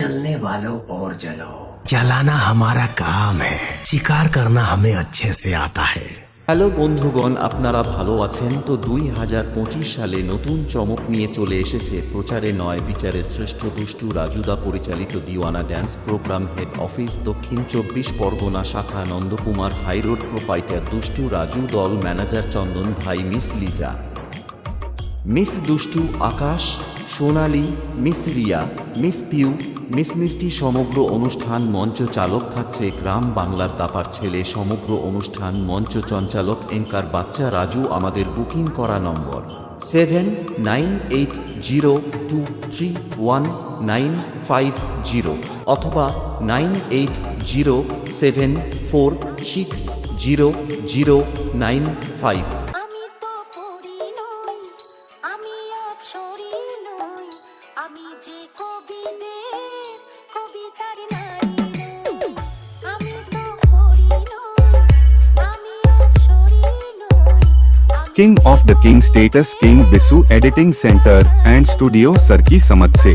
जलने वालों और जलो। जलाना हमारा काम है, शिकार करना हमें अच्छे से आता है। হ্যালো বন্ধুগণ, আপনারা ভালো আছেন তো? 2025 সালে নতুন চমক নিয়ে চলে এসেছে প্রচারে নয় বিচারে শ্রেষ্ঠ দুষ্টু রাজুদা পরিচালিত দিওয়ানা ড্যান্স প্রোগ্রাম। হেড অফিস দক্ষিণ 24 পরগনা শাখা, নন্দকুমার হাইরোড। প্রোপাইটার দুষ্টু রাজু, দল ম্যানেজার চন্দন ভাই, মিস লিজা, মিস দুষ্টু Akash, Sonali, miss Riya, miss Piu, miss Mishti. সমগ্র অনুষ্ঠান মঞ্চ চালক থাকছে গ্রাম বাংলার দাপার ছেলে। সমগ্র অনুষ্ঠান মঞ্চ সঞ্চালক এঙ্কার বাচ্চা রাজু। আমাদের বুকিং করা নম্বর 7980231950 অথবা 9807460095। আমি যে কবিদের কবিতার নারী, আমি তো করি নই, আমি অপসরী নই। King of the King status King Bisu Editing Center and Studio Sarki Samad se